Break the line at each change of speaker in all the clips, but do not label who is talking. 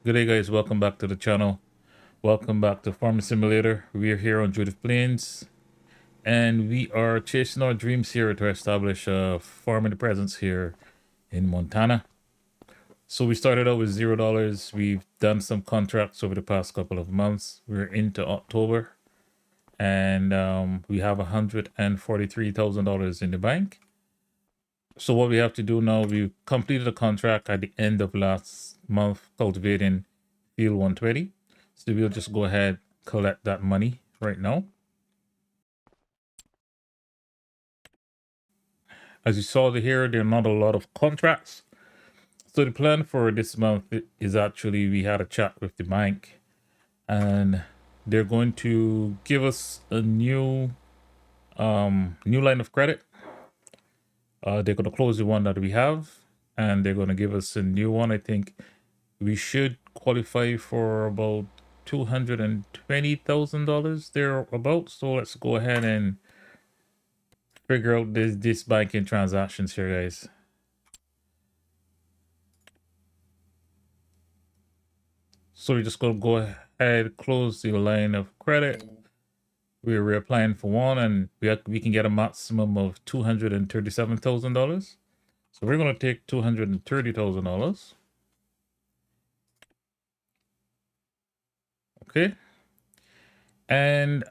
Good day, guys. Welcome back to the channel. Welcome back to Farming Simulator. We are here on Judith Plains, and we are chasing our dreams here to establish a farming presence here in Montana. So we started out with $0. We've done some contracts over the past couple of months. We're into October, and we have $143,000 in the bank. So what we have to do now, we completed a contract at the end of last month cultivating field 120. So we'll just go ahead, collect that money right now. As you saw here, there are not a lot of contracts. So the plan for this month is actually, we had a chat with the bank and they're going to give us a new line of credit. They're going to close the one that we have and they're going to give us a new one. I think we should qualify for about $220,000 thereabouts. So let's go ahead and figure out this banking transactions here, guys. So we're just gonna go ahead, close the line of credit. We're reapplying for one, and we can get a maximum of $237,000. So we're gonna take $230,000. Okay. And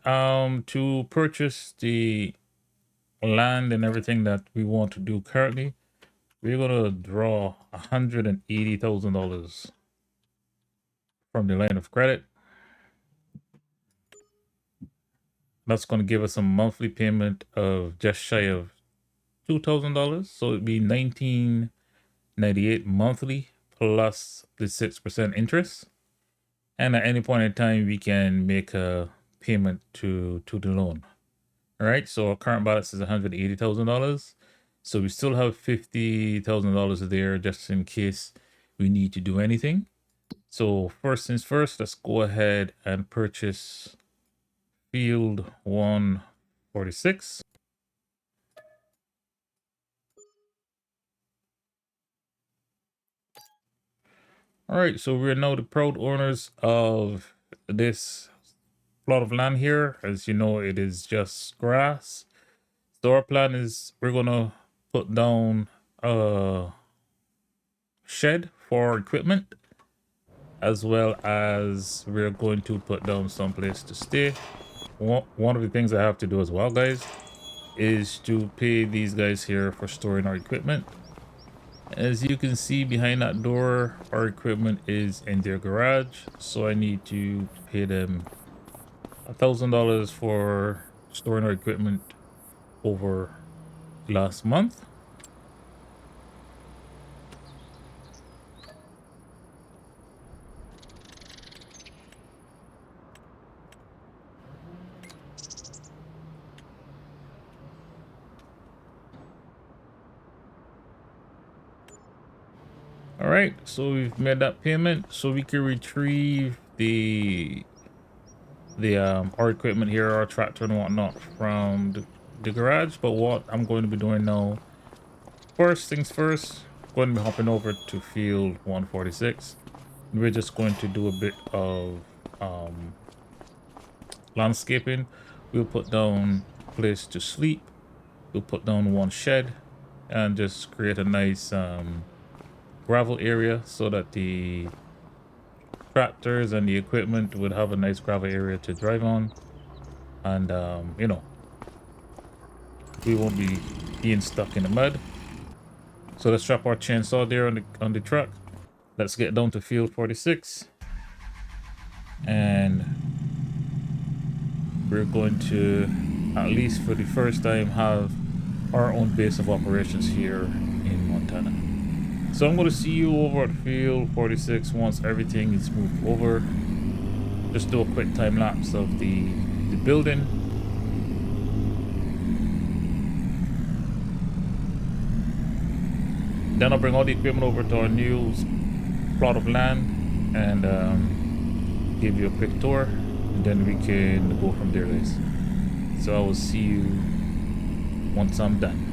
to purchase the land and everything that we want to do currently, we're gonna draw $180,000 from the line of credit. That's going to give us a monthly payment of just shy of $2,000. So it'd be $1,998 monthly plus the 6% interest. And at any point in time, we can make a payment to the loan. All right. So our current balance is $180,000. So we still have $50,000 there just in case we need to do anything. So first things first, let's go ahead and purchase field 146. All right, so we're now the proud owners of this plot of land here. As you know, it is just grass. So our plan is we're gonna put down a shed for equipment, as well as we're going to put down some place to stay. One of the things I have to do as well, guys, is to pay these guys here for storing our equipment. As you can see behind that door, our equipment is in their garage, so I need to pay them $1,000 for storing our equipment over last month. All right, so we've made that payment, so we can retrieve our equipment here, our tractor and whatnot, from the garage. But what I'm going to be doing now, first things first, I'm going to be hopping over to field 146. We're just going to do a bit of landscaping. We'll put down a place to sleep. We'll put down one shed and just create a nice gravel area so that the tractors and the equipment would have a nice gravel area to drive on. And you know, we won't be being stuck in the mud. So let's strap our chainsaw there on the truck. Let's get down to field 46, and we're going to, at least for the first time, have our own base of operations here in Montana. So I'm going to see you over at field 46 once everything is moved over. Just do a quick time lapse of the building. Then I'll bring all the equipment over to our new plot of land and give you a quick tour, and then we can go from there, guys. So I will see you once I'm done.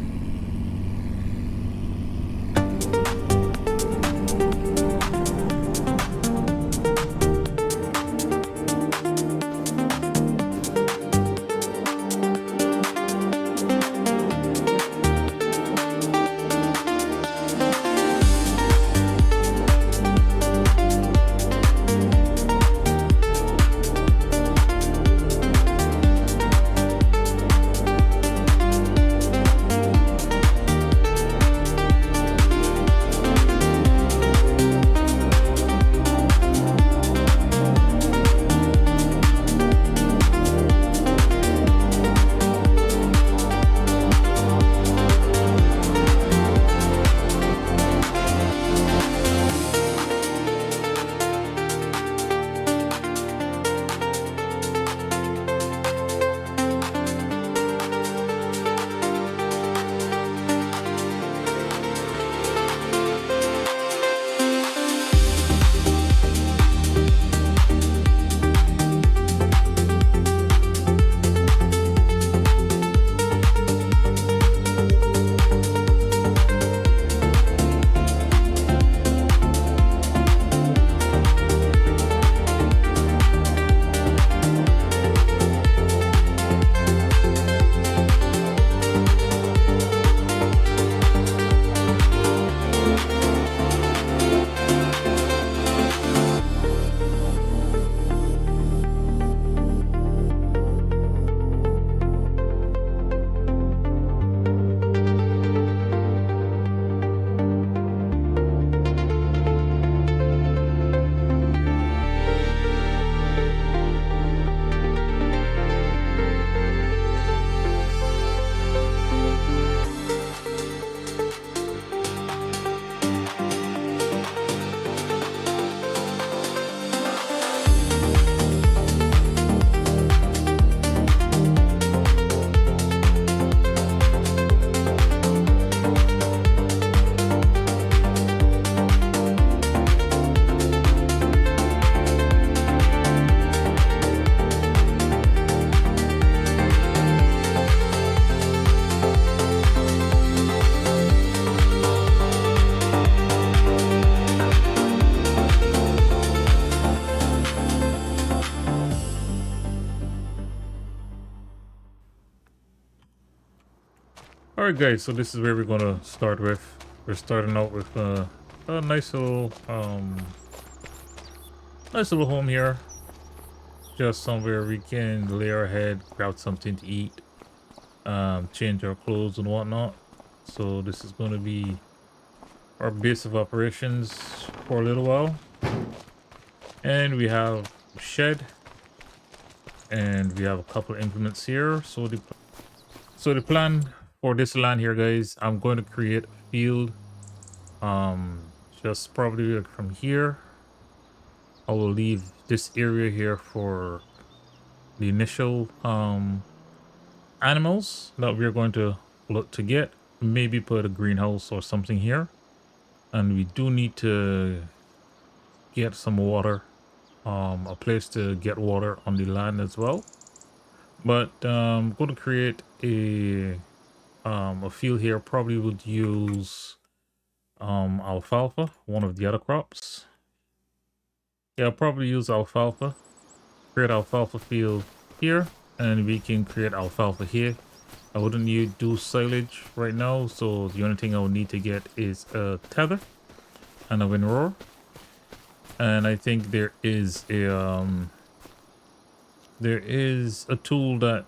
Alright guys, so this is where we're gonna start with. We're starting out with a nice little home here. Just somewhere we can lay our head, grab something to eat, change our clothes and whatnot. So this is gonna be our base of operations for a little while. And we have a shed, and we have a couple of implements here. So the plan for this land here, guys, I'm going to create a field. Just probably like from here. I will leave this area here for the initial animals that we're going to look to get. Maybe put a greenhouse or something here. And we do need to get some water, a place to get water on the land as well. But I'm going to create a field here. Probably would use alfalfa, one of the other crops. Yeah, I'll probably use alfalfa. Create alfalfa field here, and we can create alfalfa here. I wouldn't need do silage right now, so the only thing I would need to get is a tether and a windrower. And I think there is a tool that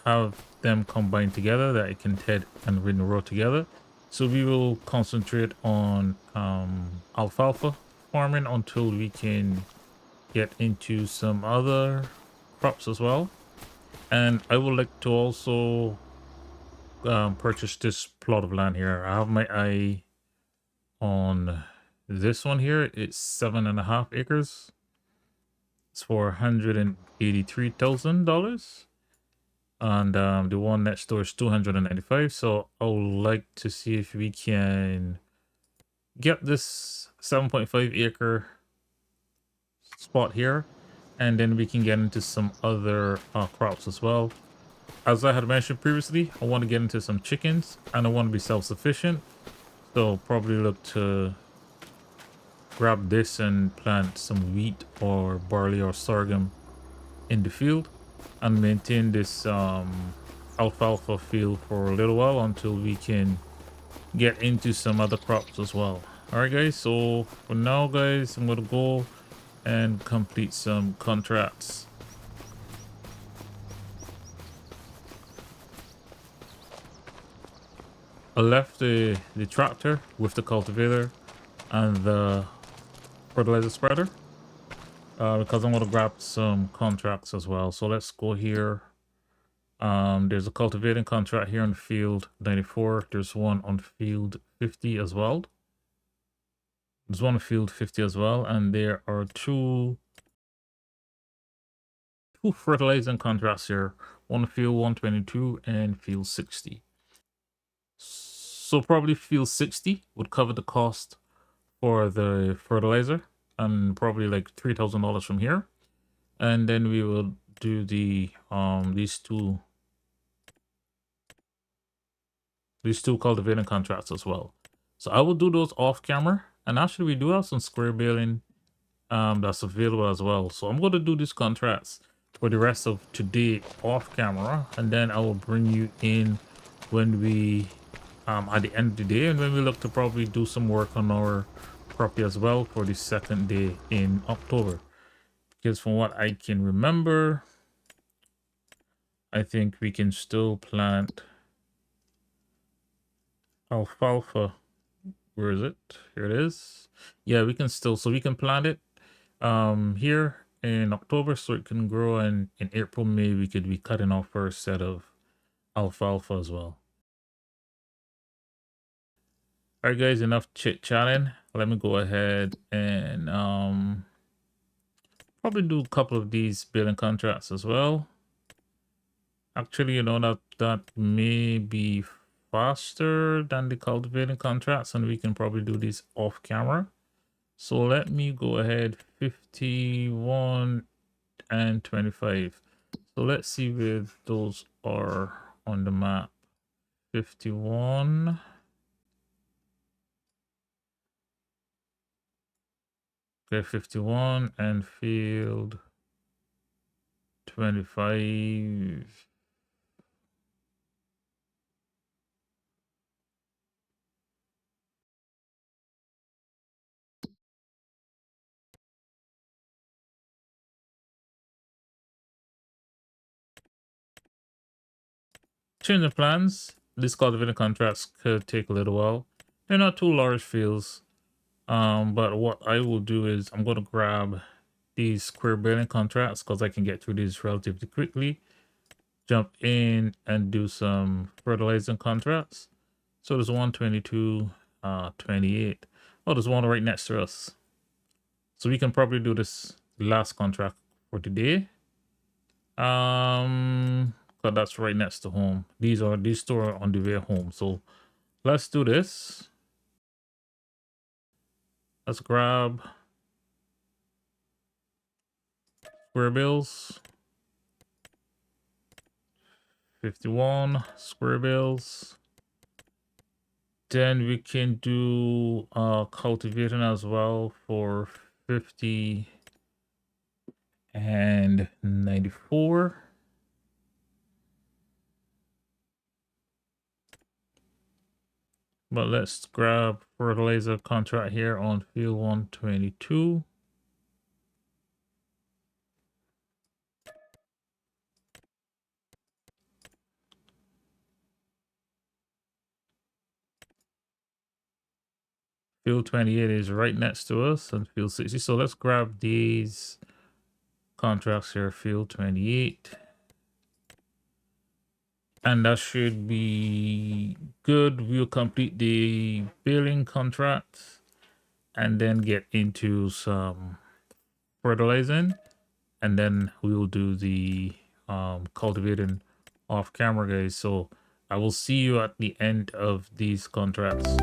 have them combined together that I can TED and windrow together. So we will concentrate on alfalfa farming until we can get into some other crops as well. And I would like to also purchase this plot of land here. I have my eye on this one here. It's 7.5 acres. It's for $183,000. And the one next door is 295. So I would like to see if we can get this 7.5 acre spot here, and then we can get into some other crops as well. As I had mentioned previously, I want to get into some chickens and I want to be self-sufficient. So probably look to grab this and plant some wheat or barley or sorghum in the field and maintain this alfalfa field for a little while until we can get into some other crops as well. All right, guys. So for now, guys, I'm going to go and complete some contracts. I left the tractor with the cultivator and the fertilizer spreader because I'm going to grab some contracts as well. So let's go here. There's a cultivating contract here on field 94. There's one on field 50 as well. There's one on field 50 as well, and there are two fertilizing contracts here. One field 122 and field 60. So probably field 60 would cover the cost for the fertilizer and probably like $3,000 from here. And then we will do the these two cultivating contracts as well. So I will do those off camera, and actually we do have some square baling that's available as well. So I'm going to do these contracts for the rest of today off camera, and then I will bring you in when we at the end of the day, and when we look to probably do some work on our property as well for the second day in October. Because from what I can remember, I think we can still plant alfalfa. Where is it? Here it is. Yeah, we can still, so we can plant it here in October so it can grow, and in April, May, we could be cutting our first set of alfalfa as well. All right, guys, enough chit-chatting. Let me go ahead and probably do a couple of these billing contracts as well. Actually, you know, that may be faster than the cultivating contracts, and we can probably do these off camera. So let me go ahead, 51 and 25. So let's see where those are on the map. 51. Okay, 51 and field 25. change of plans. These cultivating contracts could take a little while. They're not too large fields. But what I will do is I'm going to grab these square building contracts because I can get through these relatively quickly. Jump in and do some fertilizing contracts. So there's 122, 28. Oh, there's one right next to us. So we can probably do this last contract for today. Because that's right next to home. These two are on the way home. So let's do this. Let's grab square bills. 51 square bills. Then we can do cultivating as well for 50 and 94. But let's grab fertilizer contract here on field 122. Field 28 is right next to us on field 60. So let's grab these contracts here, field 28. And that should be good. We'll complete the billing contract and then get into some fertilizing. And then we will do the cultivating off camera, guys. So I will see you at the end of these contracts.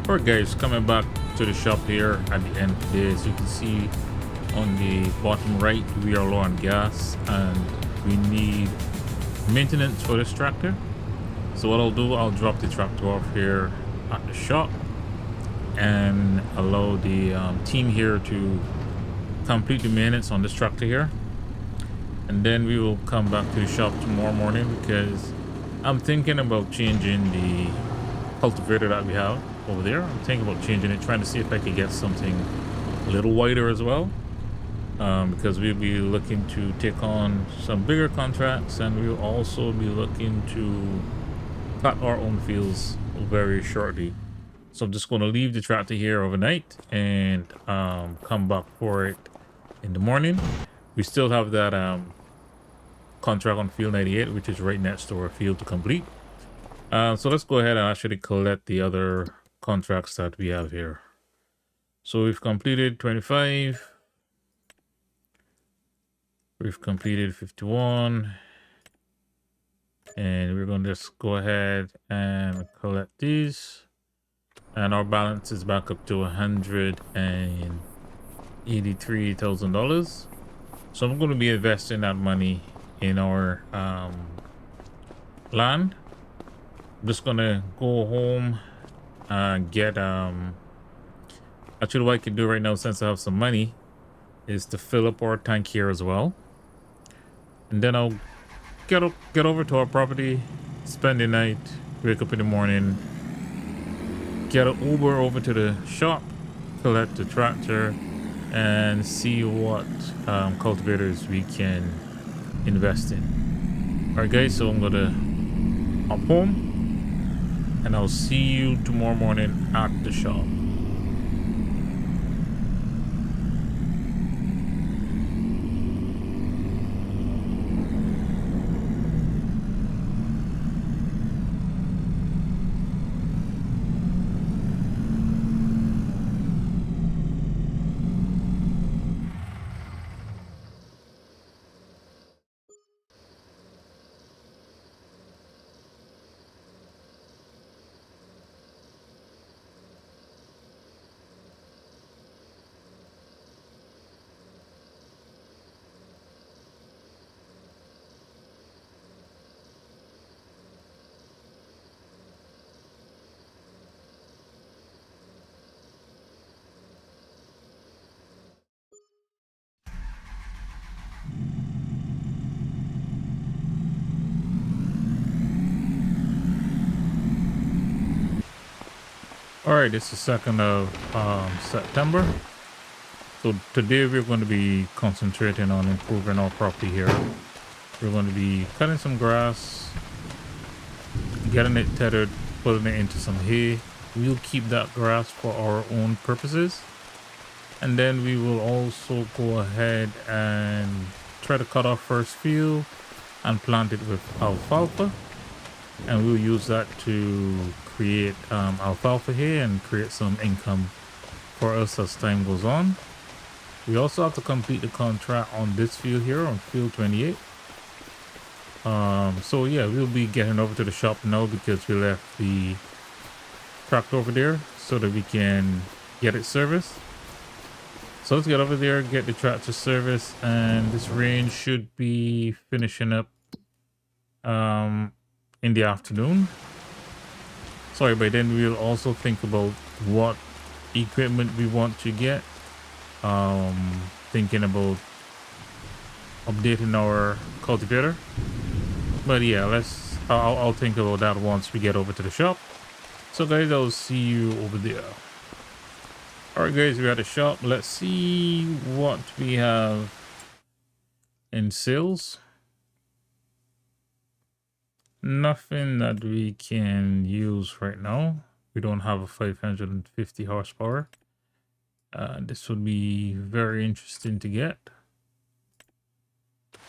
Alright guys, coming back to the shop here at the end of the day. As you can see on the bottom right, we are low on gas and we need maintenance for this tractor. So what I'll do, I'll drop the tractor off here at the shop and allow the team here to complete the maintenance on this tractor here. And then we will come back to the shop tomorrow morning because I'm thinking about changing the cultivator that we have over there. I'm thinking about changing it, trying to see if I could get something a little wider as well, because we'll be looking to take on some bigger contracts and we'll also be looking to cut our own fields very shortly. So I'm just going to leave the tractor here overnight and come back for it in the morning. We still have that contract on field 98, which is right next to our field to complete. So let's go ahead and actually collect the other contracts that we have here. So we've completed 25. We've completed 51. And we're going to just go ahead and collect these. And our balance is back up to $183,000. So I'm going to be investing that money in our land. I'm just going to go home and get actually what I can do right now, since I have some money, is to fill up our tank here as well. And then I'll get over to our property, spend the night, wake up in the morning, get an Uber over to the shop, collect the tractor, and see what cultivators we can invest in. All right, guys, so I'm gonna hop home, and I'll see you tomorrow morning at the shop. All right, it's the 2nd of September. So today we're going to be concentrating on improving our property here. We're going to be cutting some grass, getting it tethered, putting it into some hay. We'll keep that grass for our own purposes. And then we will also go ahead and try to cut our first field and plant it with alfalfa. And we'll use that to create alfalfa hay and create some income for us as time goes on. We also have to complete the contract on this field here, on field 28. So yeah, we'll be getting over to the shop now because we left the tractor over there so that we can get it serviced. So let's get over there, get the tractor serviced, and this range should be finishing up in the afternoon. Sorry, by then we'll also think about what equipment we want to get. Thinking about updating our cultivator. But yeah, I'll think about that once we get over to the shop. So guys, I'll see you over there. Alright guys, we're at the shop. Let's see what we have in sales. Nothing that we can use right now. We don't have a 550 horsepower. This would be very interesting to get.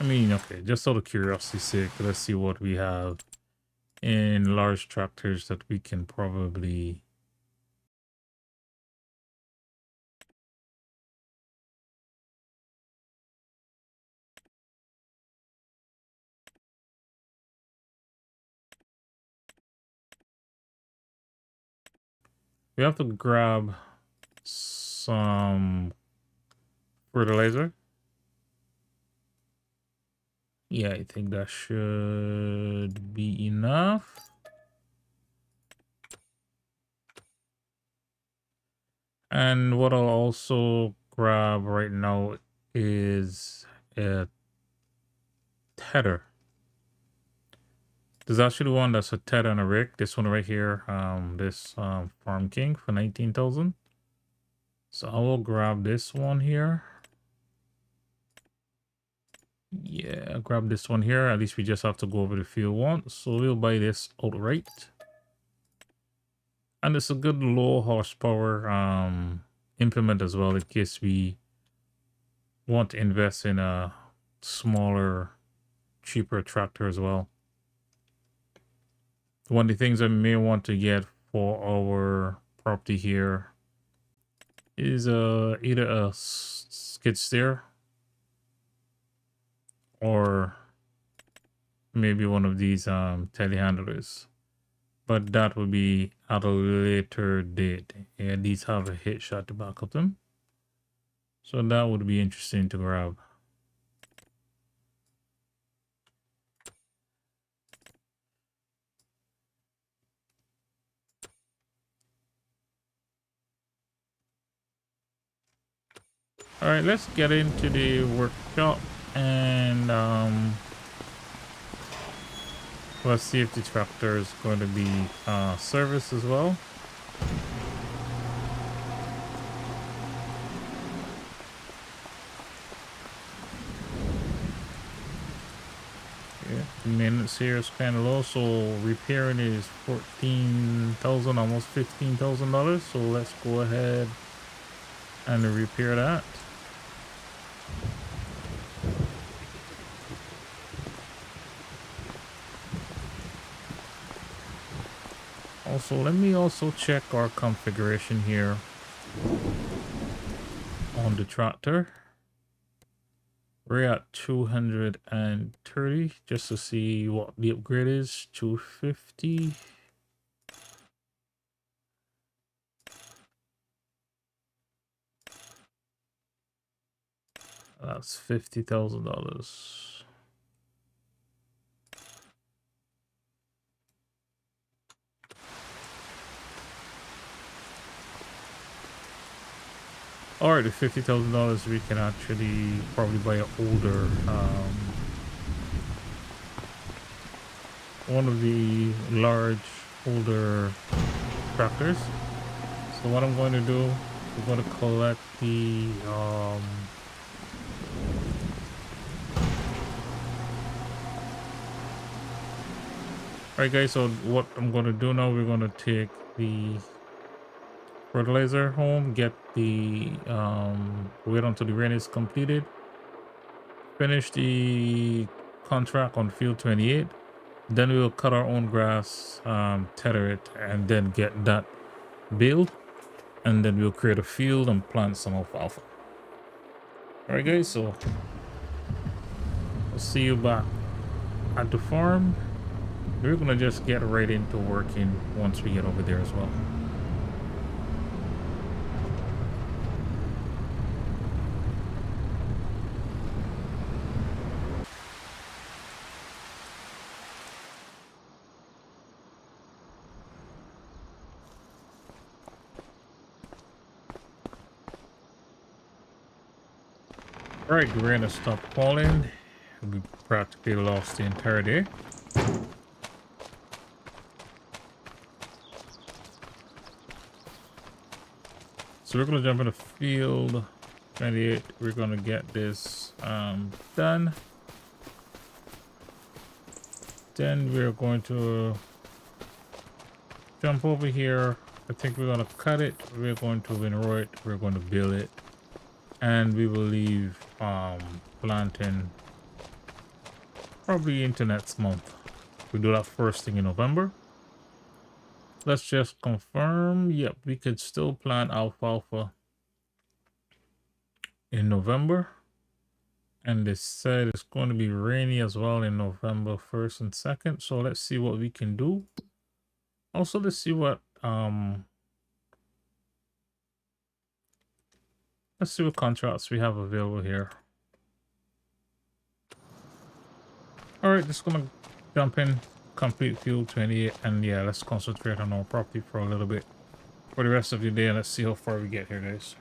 I mean, okay, just out of curiosity's sake, let's see what we have in large tractors that we can probably... We have to grab some fertilizer. Yeah, I think that should be enough. And what I'll also grab right now is a tether. There's actually one that's a tether and a rick. This one right here, this Farm King for 19,000. So I will grab this one here. Yeah, I'll grab this one here. At least we just have to go over the field once. So we'll buy this outright. And it's a good low horsepower implement as well in case we want to invest in a smaller, cheaper tractor as well. One of the things I may want to get for our property here is either a skid steer or maybe one of these telehandlers, but that will be at a later date. Yeah, these have a hitch at the back of them, so that would be interesting to grab. All right, let's get into the workshop and let's see if the tractor is going to be serviced as well. Maintenance here is kind of low, so repairing is $14,000, almost $15,000. So let's go ahead and repair that. Also, let me also check our configuration here on the tractor. We're at 230 just to see what the upgrade is. 250. That's $50,000. All right, the $50,000 we can actually probably buy an older one of the large older tractors. So what I'm going to do, we're going to collect the alright guys, so what I'm going to do now, we're going to take the fertilizer home, get the wait until the rain is completed, finish the contract on field 28, then we'll cut our own grass, tether it, and then get that build, and then we'll create a field and plant some alfalfa. All right guys, so I'll see you back at the farm. We're gonna just get right into working once we get over there as well. All right, we're gonna stop falling. We practically lost the entire day. So we're gonna jump in the field 28. We're gonna get this done. Then we're going to jump over here. I think we're gonna cut it. We're going to windrow it. We're going to build it, and we will leave planting probably into next month. We do that first thing in November. Let's just confirm. Yep, we could still plant alfalfa in November. And they said it's going to be rainy as well in November 1st and 2nd. So let's see what we can do. Also, let's see what contracts we have available here. All right, just gonna jump in, complete field 28, and yeah, let's concentrate on our property for a little bit for the rest of the day, and let's see how far we get here, guys.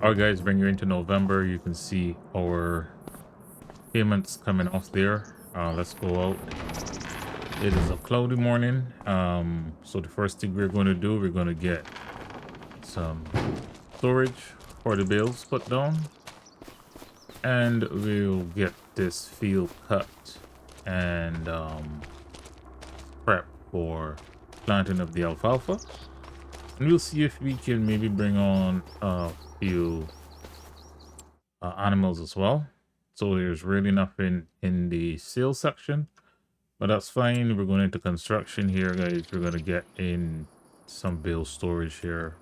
All right, guys, bring you into November. You can see our payments coming off there. Let's go out. It is a cloudy morning. So the first thing we're going to do, we're going to get some storage for the bales put down, and we'll get this field cut and prep for planting of the alfalfa. And we'll see if we can maybe bring on a few animals as well. So there's really nothing in the sales section, but that's fine. We're going into construction here, guys. We're going to get in some bale storage here.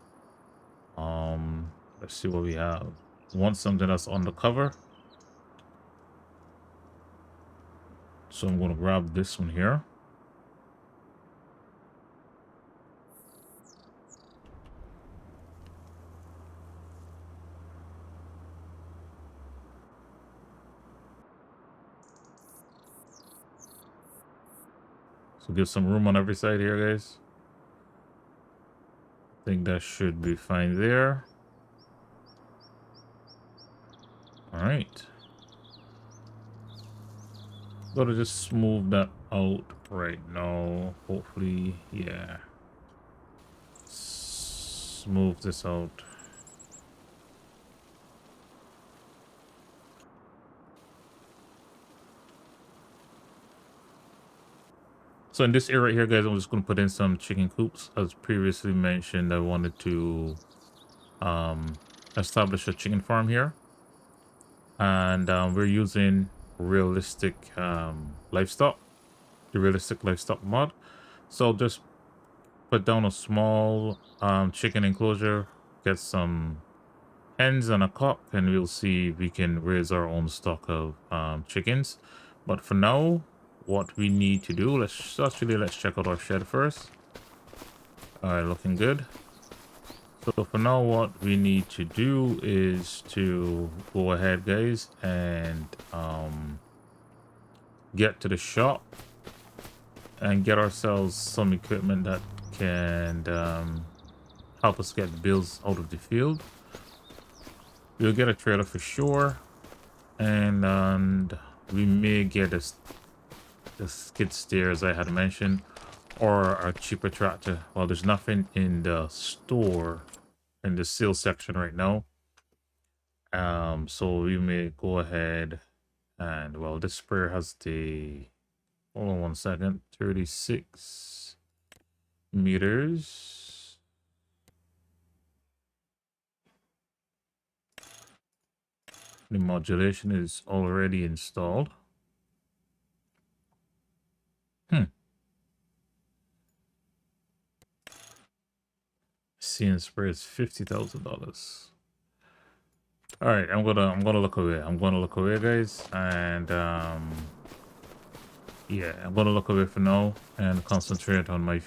Let's see what we have. Want something that's on the cover. So I'm going to grab this one here. So give some room on every side here, guys. I think that should be fine there. All right. Gotta just smooth that out right now. Hopefully, yeah. Smooth this out. So in this area right here, guys, I'm just going to put in some chicken coops. As previously mentioned, I wanted to establish a chicken farm here. And we're using realistic livestock, the realistic livestock mod. So I'll just put down a small chicken enclosure, get some hens and a cock, and we'll see if we can raise our own stock of chickens. But for now, what we need to do, let's check out our shed first. All right, looking good. So for now, what we need to do is to go ahead, guys, and get to the shop and get ourselves some equipment that can help us get bills out of the field. We'll get a trailer for sure, and we may get the skid steer as I had mentioned, or a cheaper tractor. Well, there's nothing in the store in the sales section right now, so we may go ahead and, well, this sprayer has the, hold on one second, 36 meters. The modulation is already installed. Seeing spray is $50,000. All right, I'm gonna look away. I'm gonna look away, guys, and yeah, I'm gonna look away for now and concentrate on my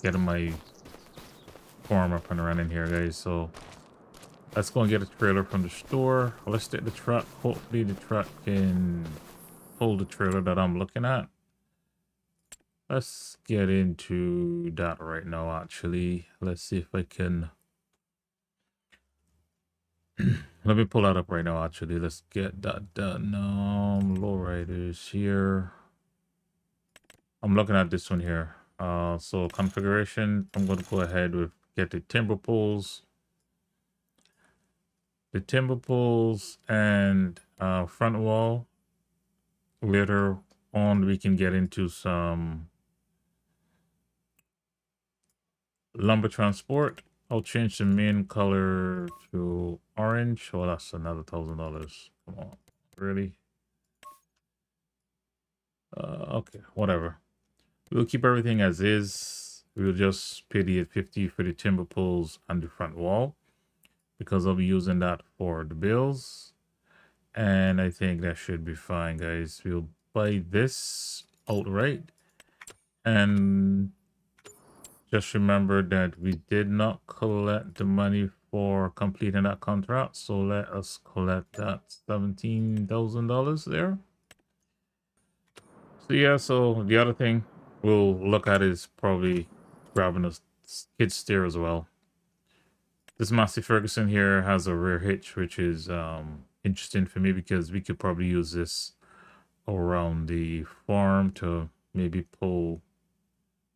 getting my farm up and running here, guys. So let's go and get a trailer from the store. Let's take the truck. Hopefully the truck can hold the trailer that I'm looking at. Let's get into that right now, actually. Let's see if I can... Let me pull that up right now, actually. Let's get that done. Lowriders here. I'm looking at this one here. So configuration, I'm going to go ahead with get the timber poles. The timber poles and front wall. Later on, we can get into some lumber transport. I'll change the main color to orange. Oh, that's another $1,000. Come on, really? Okay, whatever. We'll keep everything as is. We'll just pay the $850 for the timber poles and the front wall, because I'll be using that for the bills. And I think that should be fine, guys. We'll buy this outright. And just remember that we did not collect the money for completing that contract. So let us collect that $17,000 there. So yeah, so the other thing we'll look at is probably grabbing a skid steer as well. This Massey Ferguson here has a rear hitch, which is interesting for me because we could probably use this around the farm to maybe pull,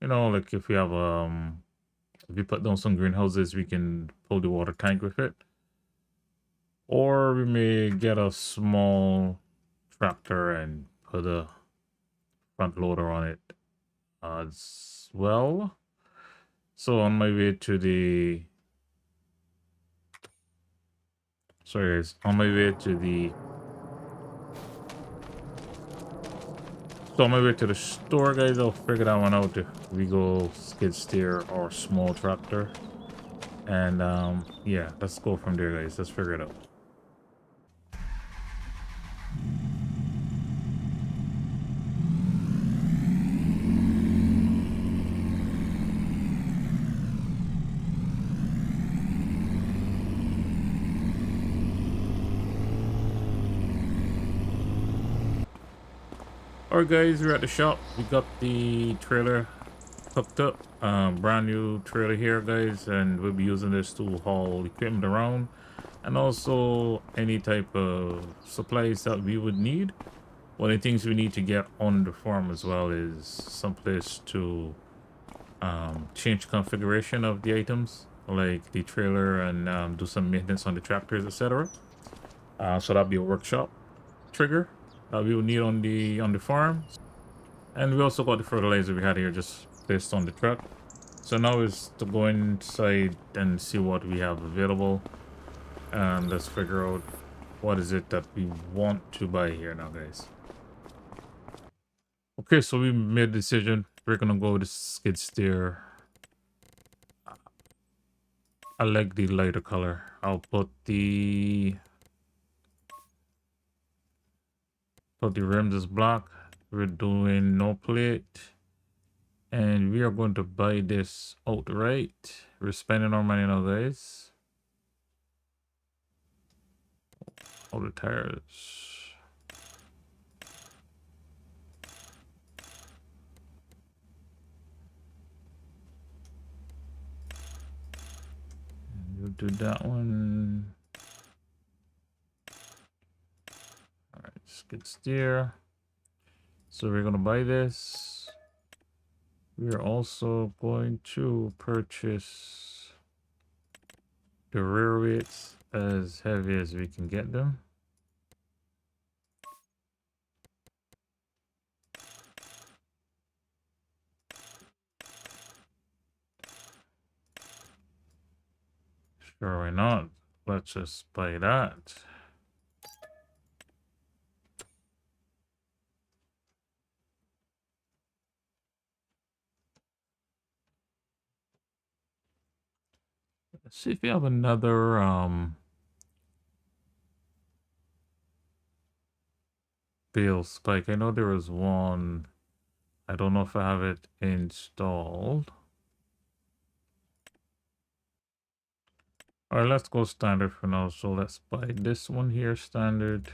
you know, like if we have if we put down some greenhouses, we can pull the water tank with it. Or we may get a small tractor and put a front loader on it as well. So on my way to the, sorry guys, on my way to the, so on my way to the store, guys, I'll figure that one out if we go skid steer or small tractor. And yeah, let's go from there, guys. Let's figure it out. Alright guys, we're at the shop. We got the trailer hooked up. Brand new trailer here, guys, and we'll be using this to haul equipment around and also any type of supplies that we would need. One of the things we need to get on the farm as well is some place to change configuration of the items, like the trailer, and do some maintenance on the tractors, etc. So that'll be a workshop trigger that we will need on the farm. And we also got the fertilizer we had here just placed on the truck. So now is to go inside and see what we have available, and let's figure out what is it that we want to buy here now, guys. Okay, so we made a decision. We're gonna go with the skid steer. I like the lighter color. I'll put the rims as black. We're doing no plate, and we are going to buy this outright. We're spending our money now, guys. All the tires. We'll do that one. All right, skid steer. So we're gonna buy this. We're also going to purchase the rear weights as heavy as we can get them. Sure, why not? Let's just buy that. Let's see if we have another bale spike. I know there was one. I don't know if I have it installed. Alright, let's go standard for now. So let's buy this one here, standard.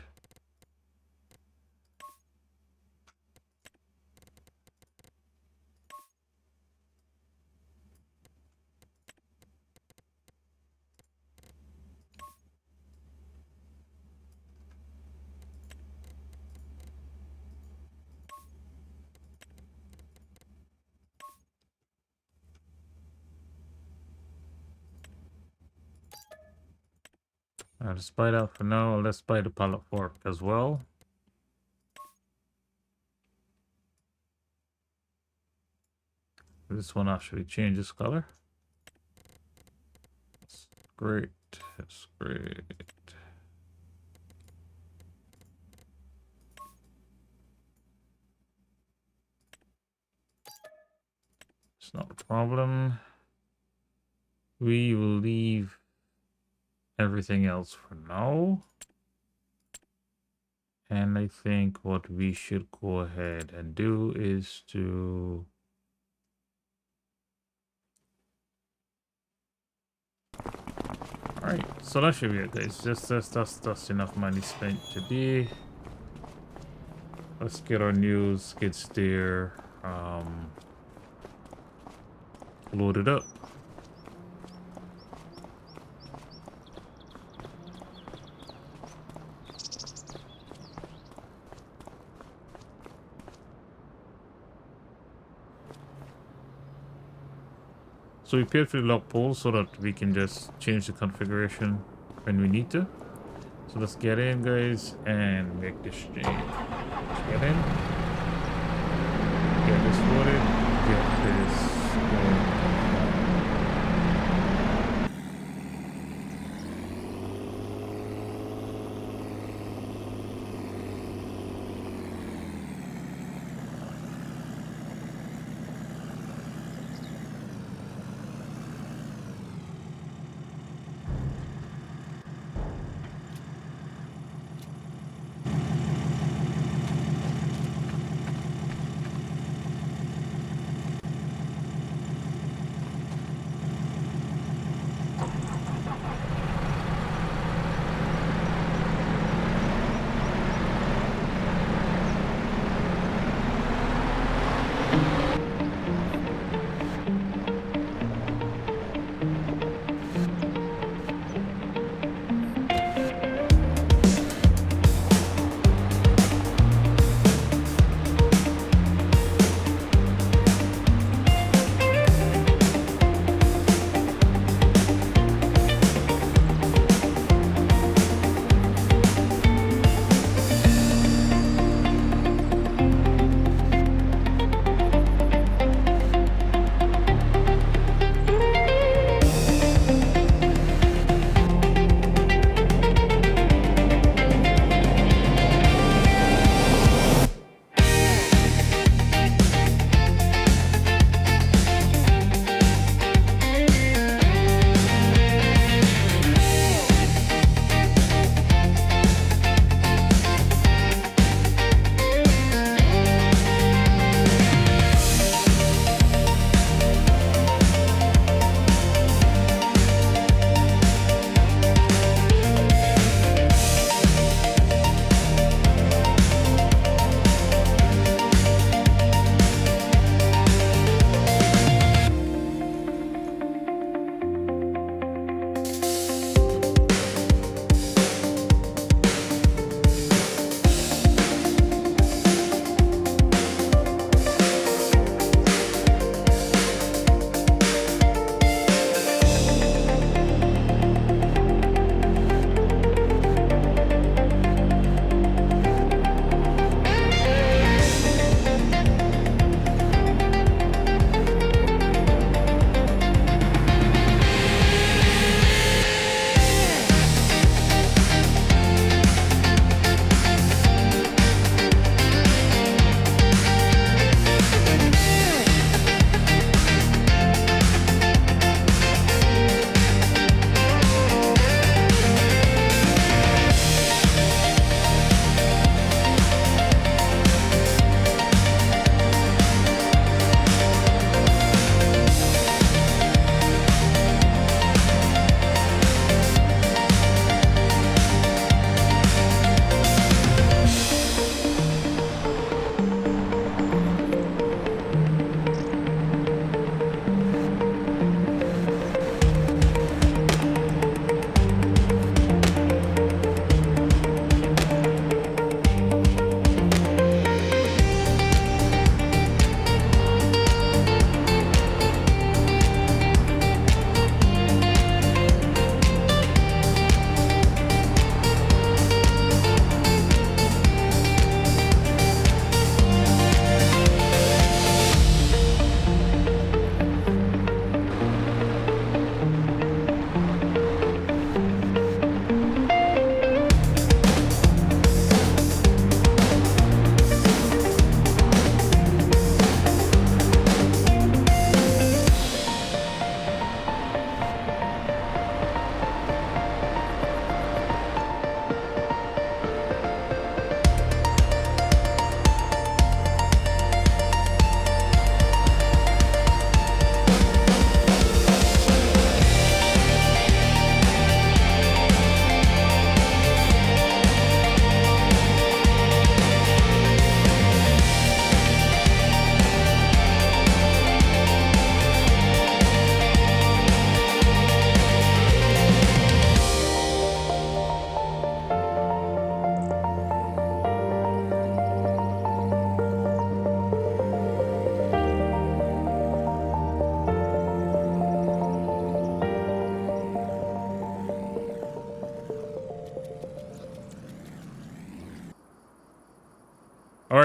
Let's buy that for now. Let's buy the pallet fork as well. This one actually changes color. That's great. That's great. It's not a problem. We will leave everything else for now. And I think what we should go ahead and do is to alright, so that should be it, guys. That's enough money spent today. Let's get our new skid steer loaded up. So we paid for the lock pole so that we can just change the configuration when we need to. So let's get in, guys, and make this change. Let's get in. Get this loaded. Get this going.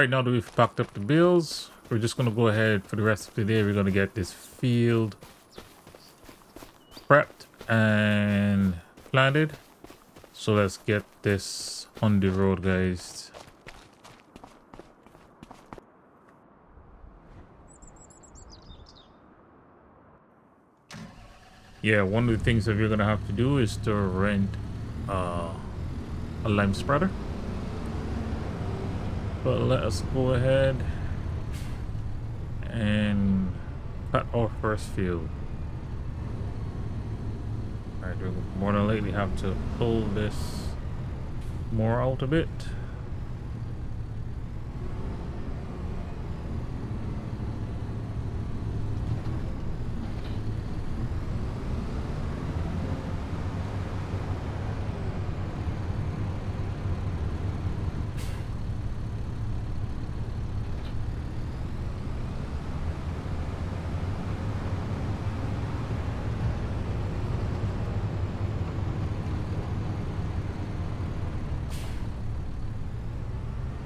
right, now that we've packed up the bills, we're just going to go ahead for the rest of the day. We're going to get this field prepped and planted. So let's get this on the road, guys. Yeah, one of the things that we're going to have to do is to rent a lime spreader. But let us go ahead and cut our first field. Alright, we'll more than likely have to pull this more out a bit.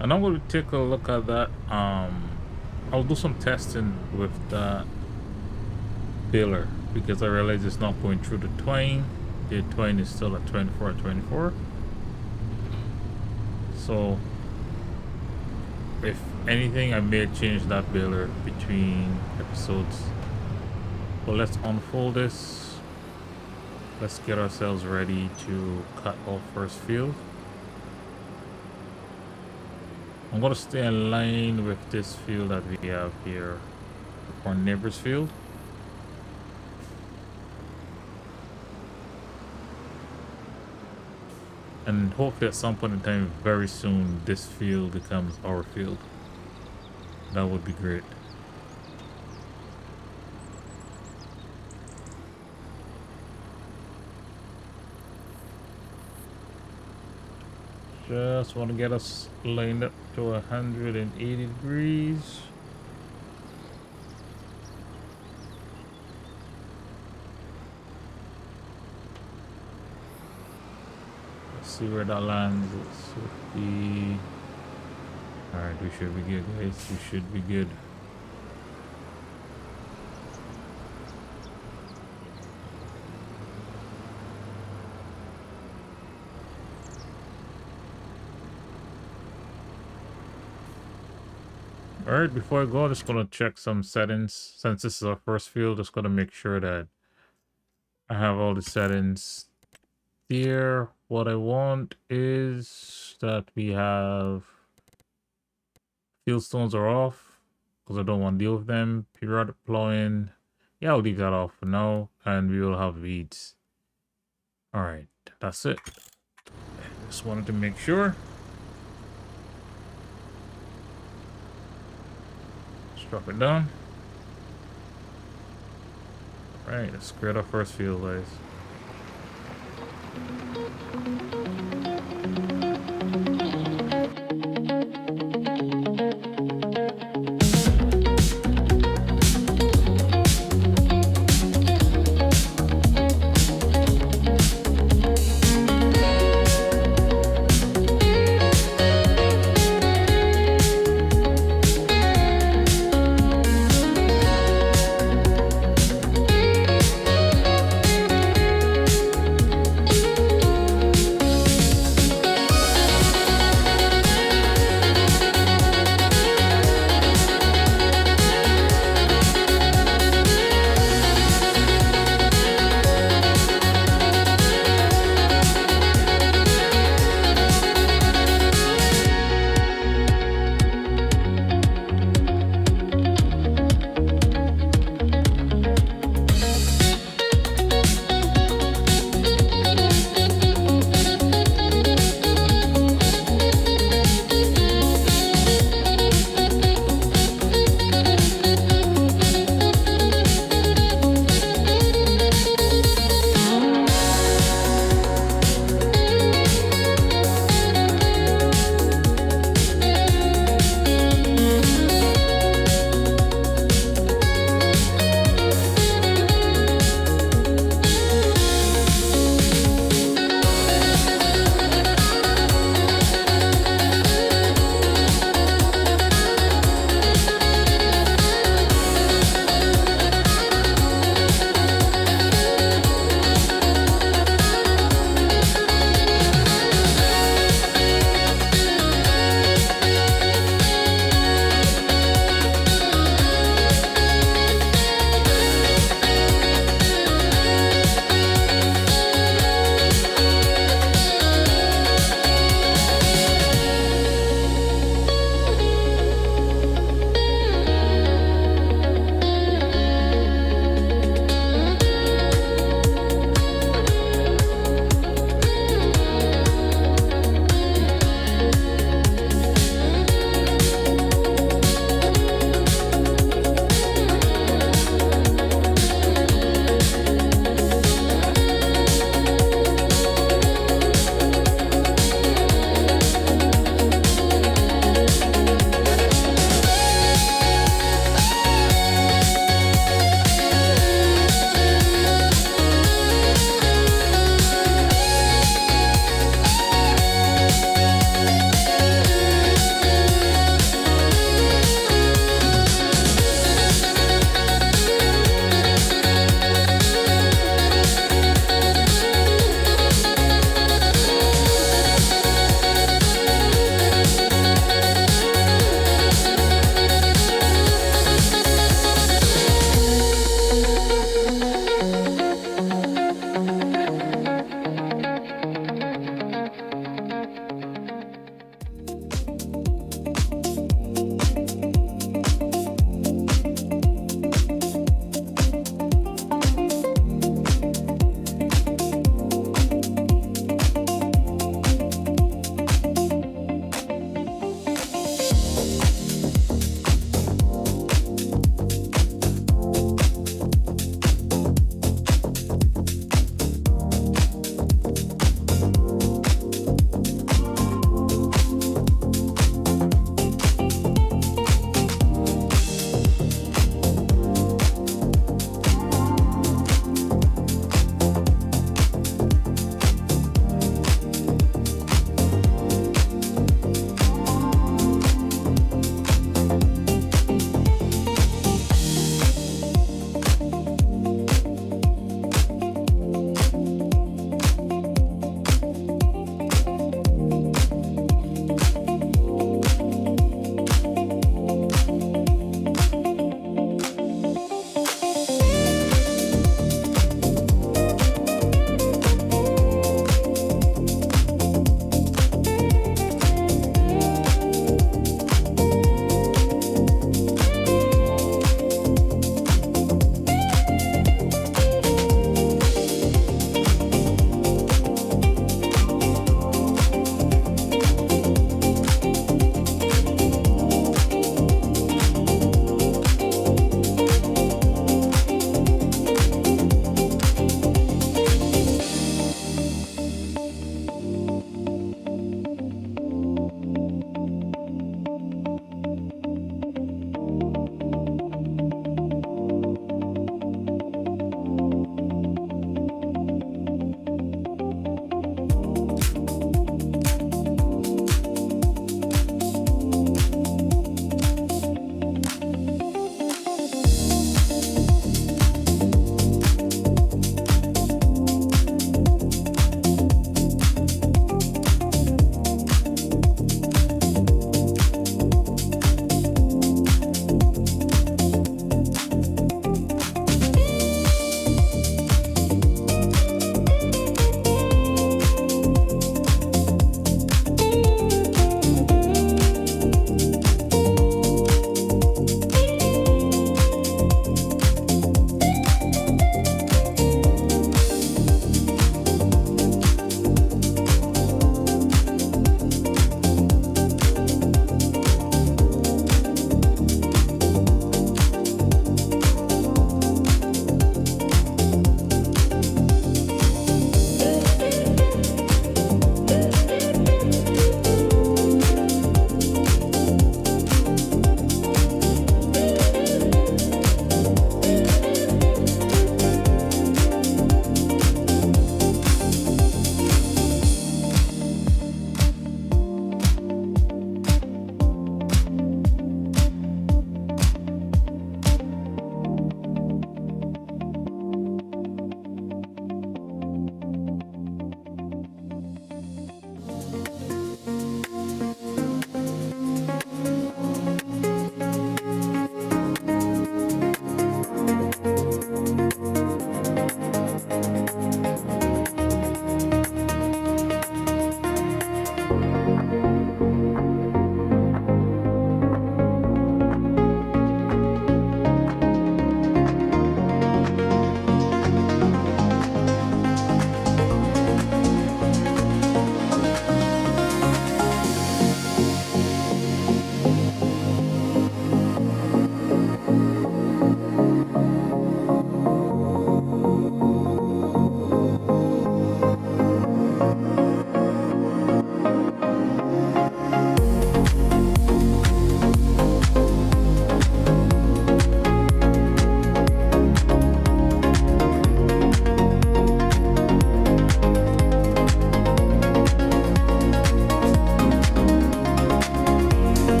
And I'm going to take a look at that. I'll do some testing with that baler because I realize it's not going through the twine. The twine is still at 24. So if anything, I may change that baler between episodes. But let's unfold this. Let's get ourselves ready to cut our first field. I'm going to stay in line with this field that we have here, our neighbor's field. And hopefully at some point in time, very soon, this field becomes our field. That would be great. Just want to get us lined up to 180 degrees. Let's see where that lands. It should be... Alright, we should be good, guys. We should be good. Alright, before I go, I'm just going to check some settings. Since this is our first field, just going to make sure that I have all the settings here. What I want is that we have field stones are off because I don't want to deal with them. Periodic plowing, yeah, I'll leave that off for now, and we will have weeds. Alright, that's it. Just wanted to make sure. Drop it down. Right, let's create our first field, guys.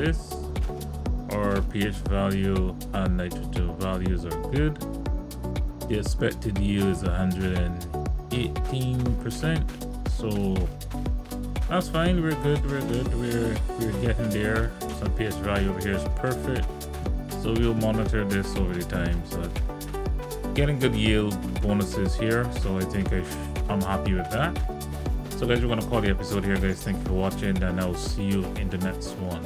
this. Our pH value and nitrogen values are good. The expected yield is 118%, so that's fine. We're good. We're getting there. So pH value over here is perfect. So we'll monitor this over the time. So getting good yield bonuses here. So I think I'm happy with that. So guys, we're gonna call the episode here, guys. Thank you for watching, and I'll see you in the next one.